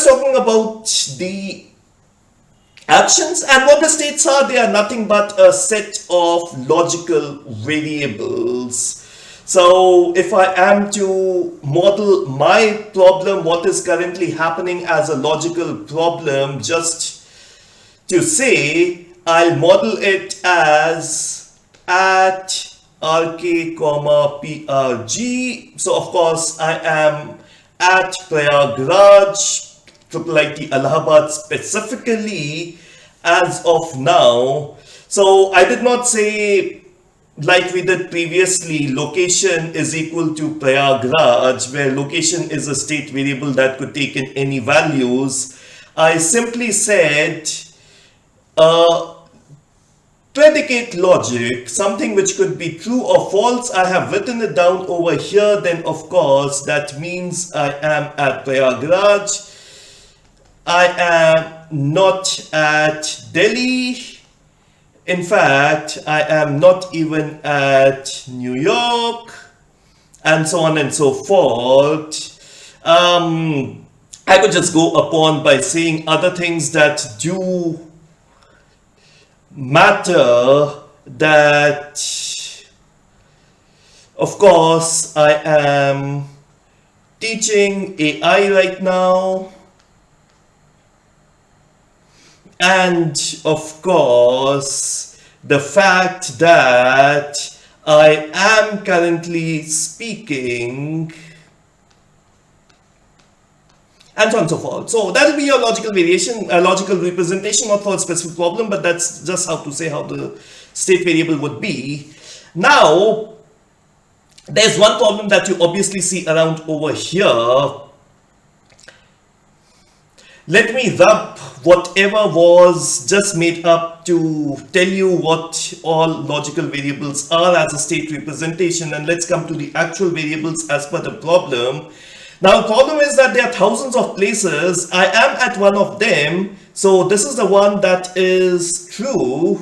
that's talking about the actions, and what the states are, they are nothing but a set of logical variables. So if I am to model my problem, what is currently happening as a logical problem, just to say, I'll model it as at rk comma prg. So of course I am at Prayagraj, IIIT Allahabad specifically as of now. So I did not say, like we did previously, location is equal to Prayagraj, where location is a state variable that could take in any values. I simply said predicate logic, something which could be true or false. I have written it down over here. Then of course that means I am at Prayagraj. I am not at Delhi. In fact, I am not even at New York, and so on and so forth. I could just go upon by saying other things that do matter, that of course I am teaching AI right now, and of course the fact that I am currently speaking, and so on and so forth. So that will be your logical variation, a logical representation, not for a specific problem, but that's just how to say how the state variable would be. Now, there's one problem that you obviously see around over here. Let me rub whatever was just made up to tell you what all logical variables are as a state representation, and let's come to the actual variables as per the problem. Now the problem is that there are thousands of places. I am at one of them, so this is the one that is true.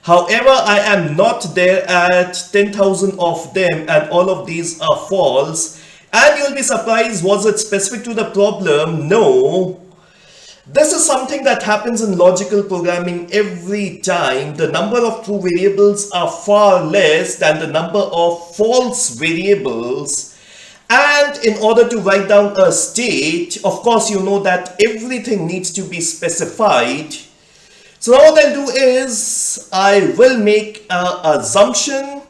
However, I am not there at 10,000 of them, and all of these are false. And you'll be surprised, was it specific to the problem? No. This is something that happens in logical programming every time. The number of true variables are far less than the number of false variables. And in order to write down a state, of course, you know that everything needs to be specified. So now what I'll do is I will make an assumption.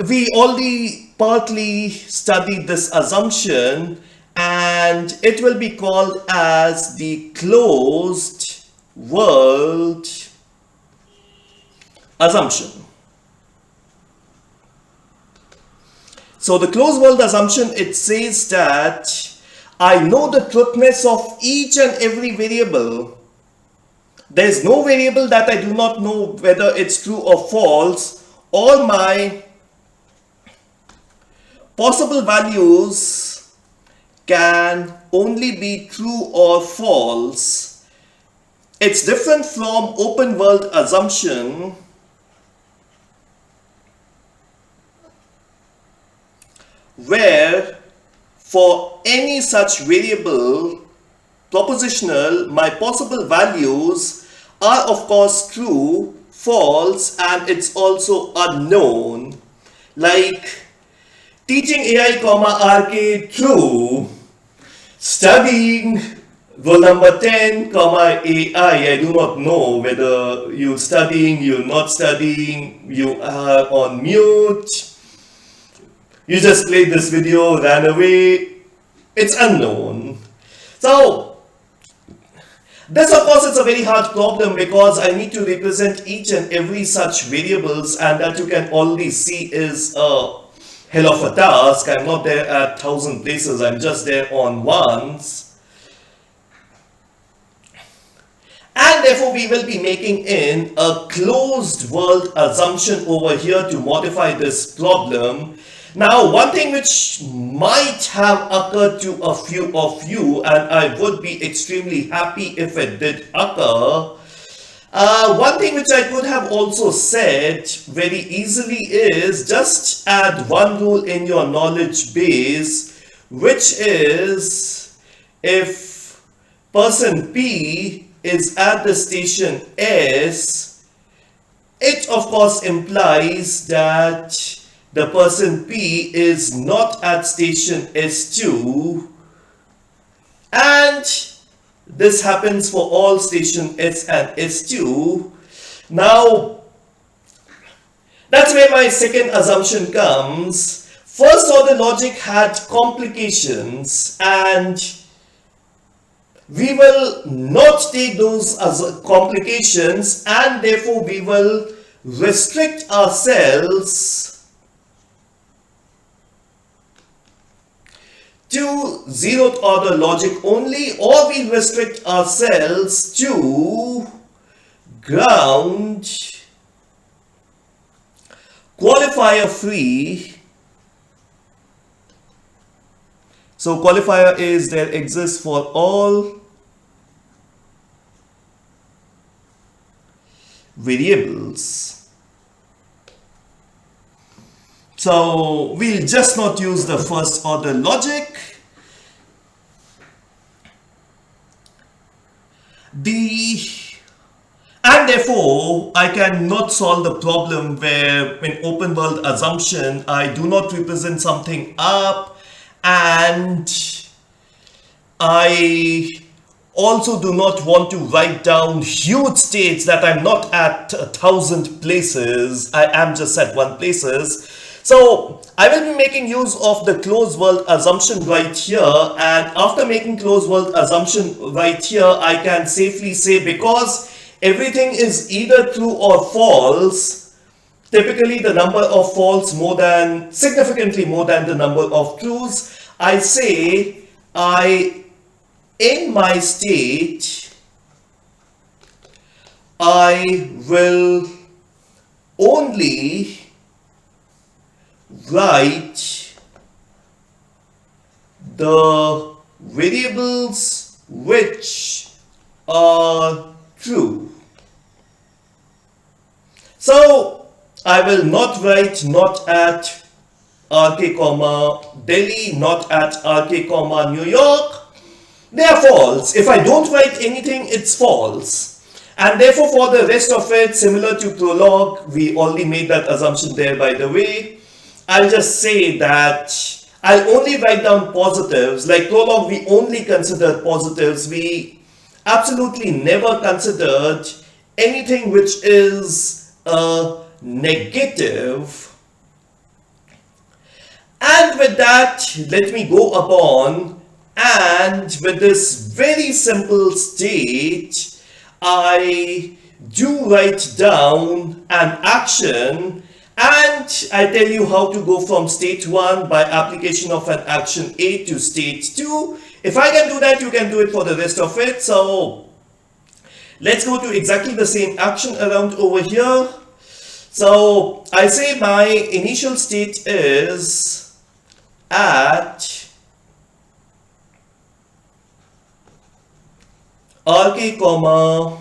We already partly studied this assumption, and it will be called as the closed world assumption. So the closed world assumption, it says that I know the truthness of each and every variable. There's no variable that I do not know whether it's true or false. All my possible values can only be true or false. It's different from open world assumption, where for any such variable propositional, my possible values are of course true, false, and it's also unknown. Like teaching AI comma RK true, studying roll number 10 comma AI. I do not know whether you're studying, you're not studying, you are on mute, you just played this video, ran away. It's unknown. So this of course is a very hard problem, because I need to represent each and every such variables, and that you can already see is a hell of a task. I'm not there at 1,000 places, I'm just there on ones. And therefore we will be making in a closed world assumption over here to modify this problem. Now, one thing which might have occurred to a few of you, and I would be extremely happy if it did occur, one thing which I could have also said very easily is just add one rule in your knowledge base, which is if person P is at the station S, it of course implies that the person P is not at station S2, and this happens for all station S and S2. Now, that's where my second assumption comes. First order logic had complications, and we will not take those as complications, and therefore we will restrict ourselves to zeroth order logic only, or we restrict ourselves to ground, qualifier free. So qualifier is there exists for all variables. So we'll just not use the first order logic. And therefore I cannot solve the problem where in open world assumption I do not represent something up, and I also do not want to write down huge states that I'm not at 1,000 places, I am just at 1 places. So I will be making use of the closed world assumption right here, and after making closed world assumption right here, I can safely say, because everything is either true or false, typically the number of false significantly more than the number of trues, I say in my state I will only write the variables which are true. So I will not write not at RK comma Delhi, not at RK comma New York. They are false. If I don't write anything, it's false. And therefore for the rest of it, similar to prologue, we already made that assumption there by the way. I'll just say that I'll only write down positives. Like prologue, we only considered positives. We absolutely never considered anything which is a negative. And with that, let me go upon, and with this very simple state, I do write down an action, and I tell you how to go from state 1 by application of an action A to state 2. If I can do that, you can do it for the rest of it. So let's go to exactly the same action around over here. So I say my initial state is at RK comma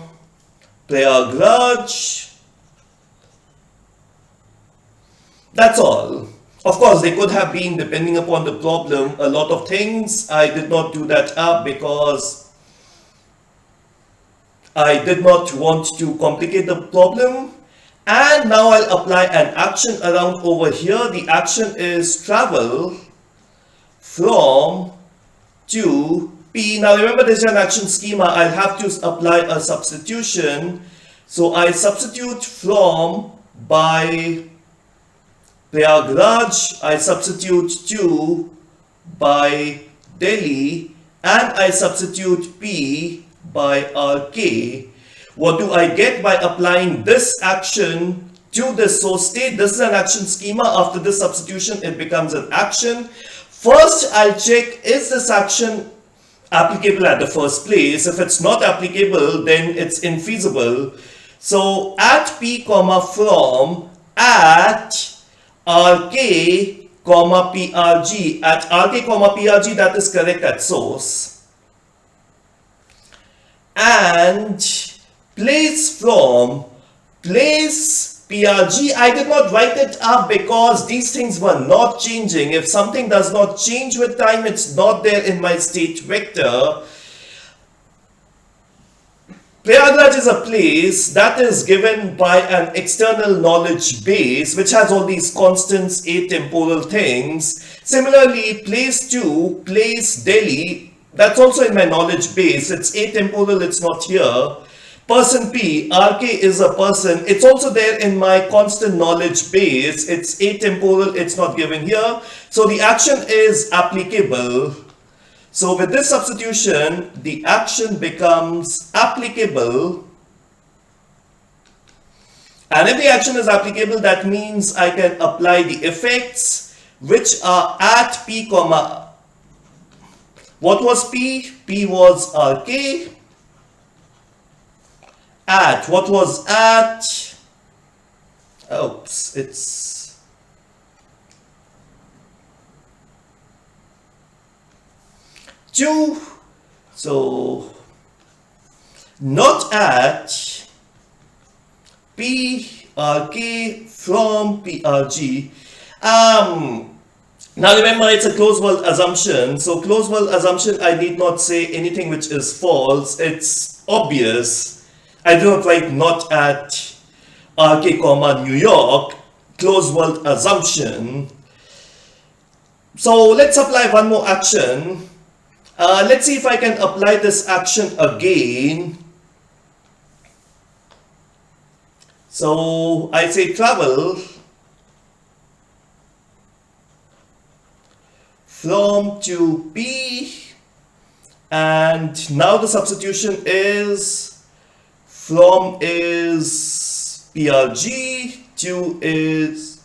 Prayagraj. That's all. Of course, they could have been, depending upon the problem, a lot of things. I did not do that up because I did not want to complicate the problem. And now I'll apply an action around over here. The action is travel from to P. Now remember, this is an action schema. I'll have to apply a substitution. So I substitute from by Prayagraj, I substitute to by Delhi, and I substitute P by RK. What do I get by applying this action to the source state? This is an action schema. After this substitution, it becomes an action. First, I'll check, is this action applicable at the first place? If it's not applicable, then it's infeasible. So at P comma from at RK comma PRG, at RK comma PRG, that is correct at source. And place from, place PRG, I did not write it up because these things were not changing. If something does not change with time, it's not there in my state vector. Prayagraj is a place that is given by an external knowledge base which has all these constants, atemporal things. Similarly, place 2, place Delhi, that's also in my knowledge base. It's atemporal, it's not here. Person P, RK is a person. It's also there in my constant knowledge base. It's atemporal, it's not given here. So the action is applicable. So with this substitution, the action becomes applicable. And if the action is applicable, that means I can apply the effects which are at P comma. What was P? P was RK. At, what was at? Oops, it's two. So not at PRK from PRG. Now remember, it's a closed world assumption. So closed world assumption, I need not say anything which is false. It's obvious. I do not write not at RK comma New York. Closed world assumption. So let's apply one more action. Let's see if I can apply this action again. So I say travel from to P, and now the substitution is from is PRG, to is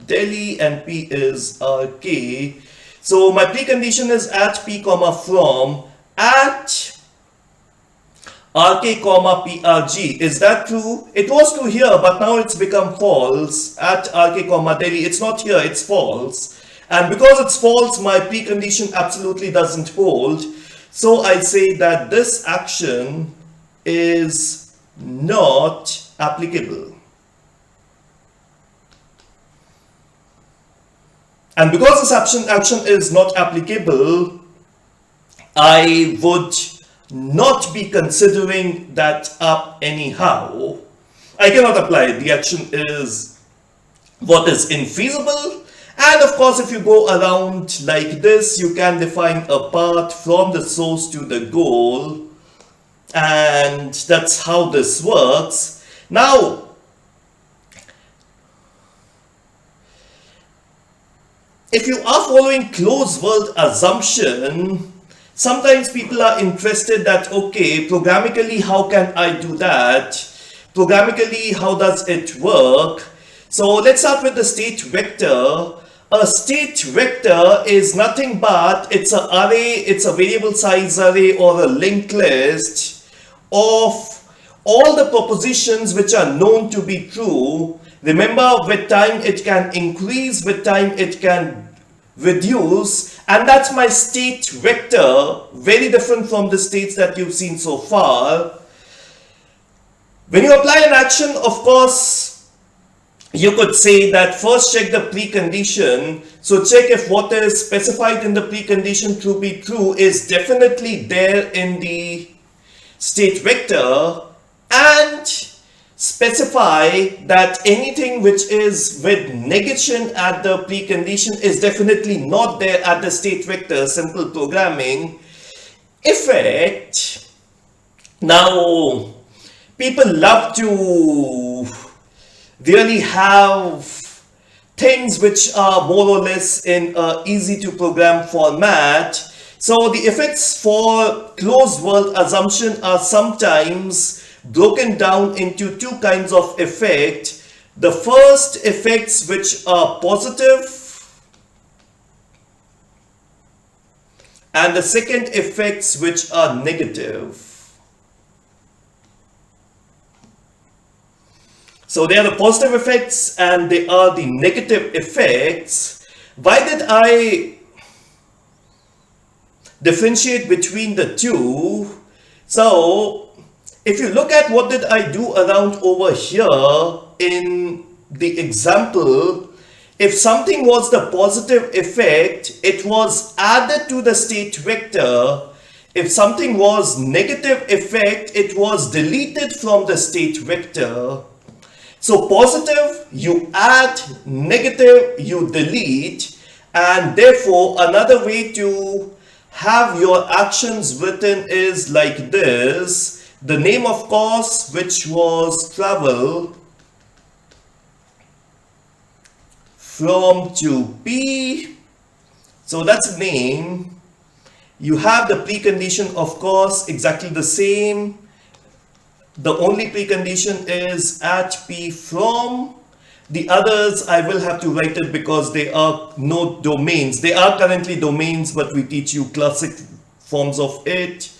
Delhi, and P is RK. So my precondition is at P comma from at RK comma PRG. Is that true? It was true here, but now it's become false. At RK comma Delhi, it's not here, it's false. And because it's false, my precondition absolutely doesn't hold. So I say that this action is not applicable. And because this action is not applicable, I would not be considering that up anyhow. I cannot apply it. The action is what is infeasible. And of course, if you go around like this, you can define a path from the source to the goal. And that's how this works. Now, if you are following closed world assumption, sometimes people are interested that, okay, programmatically, how can I do that? Programmatically, how does it work? So let's start with the state vector. A state vector is nothing but it's an array, it's a variable size array or a linked list of all the propositions which are known to be true. Remember, with time it can increase, with time it can reduce, and that's my state vector, very different from the states that you've seen so far. When you apply an action, of course, you could say that first check the precondition. So check if what is specified in the precondition to be true is definitely there in the state vector, and specify that anything which is with negation at the precondition is definitely not there at the state vector. Simple programming effect. Now, people love to really have things which are more or less in a easy to program format. So the effects for closed world assumption are sometimes broken down into two kinds of effect. The first effects which are positive, and the second effects which are negative. So they are the positive effects and they are the negative effects. Why did I differentiate between the two? So if you look at what did I do around over here in the example, if something was the positive effect, it was added to the state vector. If something was negative effect, it was deleted from the state vector. So positive, you add, negative, you delete, and therefore another way to have your actions written is like this. The name of course, which was travel from to P, so that's a name. You have the precondition of course exactly the same. The only precondition is at P from. The others I will have to write it because they are no domains. They are currently domains, but we teach you classic forms of it.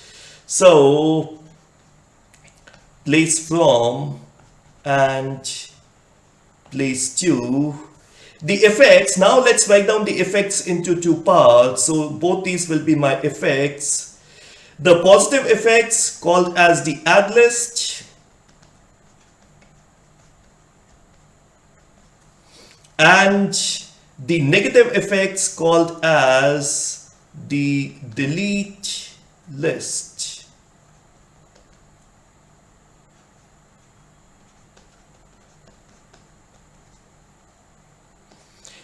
So place from and place to. The effects, now let's write down the effects into two parts. So both these will be my effects. The positive effects called as the add list, and the negative effects called as the delete list.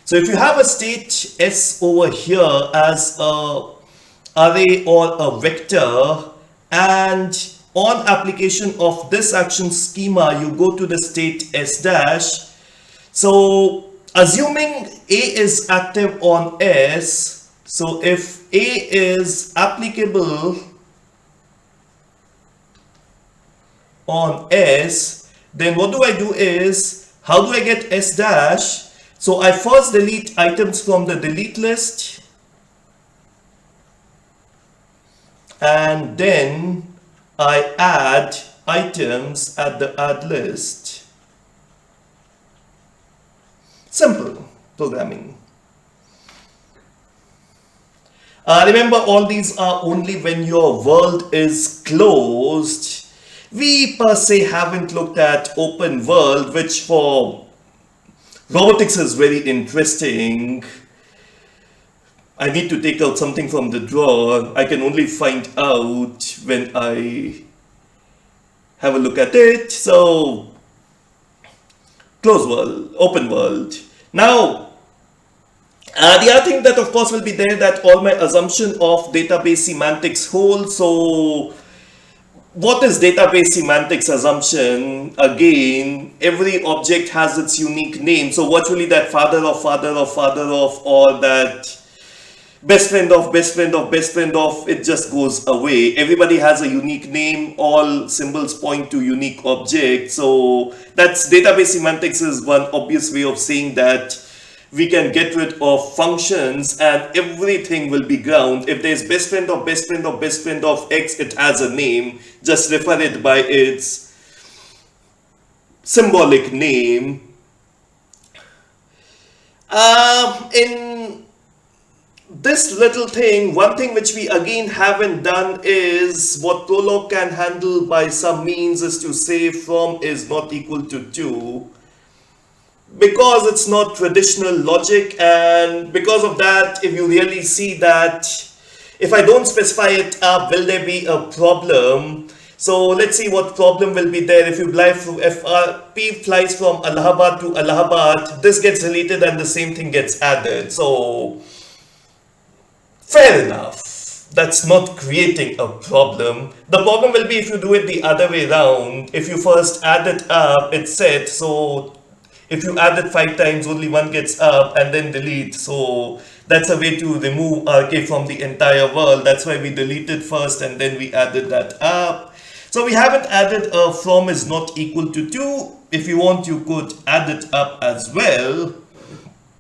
So if you have a state S over here as a array or a vector, and on application of this action schema you go to the state S dash. So assuming A is active on S, so if A is applicable on S, then what do I do is, how do I get S dash? So I first delete items from the delete list, and then I add items at the add list. Simple programming. Remember, all these are only when your world is closed. We per se haven't looked at open world, which for robotics is very interesting. I need to take out something from the drawer. I can only find out when I have a look at it. So, closed world, open world. Now, the other thing that of course will be there, that all my assumption of database semantics hold. So, what is database semantics assumption? Again, every object has its unique name. So virtually that father of father of father of, or that best friend of best friend of best friend of, it just goes away. Everybody has a unique name. All symbols point to unique objects. So that's database semantics is one obvious way of saying that we can get rid of functions and everything will be ground. If there's best friend of best friend of best friend of X, it has a name. Just refer it by its symbolic name. In this little thing, one thing which we again haven't done is what Prolog can handle by some means is to say from is not equal to 2. Because it's not traditional logic, and because of that, if you really see that if I don't specify it up, will there be a problem? So let's see what problem will be there. If you fly through, if P flies from Allahabad to Allahabad, this gets deleted and the same thing gets added. So fair enough. That's not creating a problem. The problem will be if you do it the other way around. If you first add it up, it's set. So if you add it 5 times, only one gets up and then delete. So that's a way to remove RK from the entire world. That's why we deleted first and then we added that up. So we haven't added a from is not equal to 2. If you want, you could add it up as well.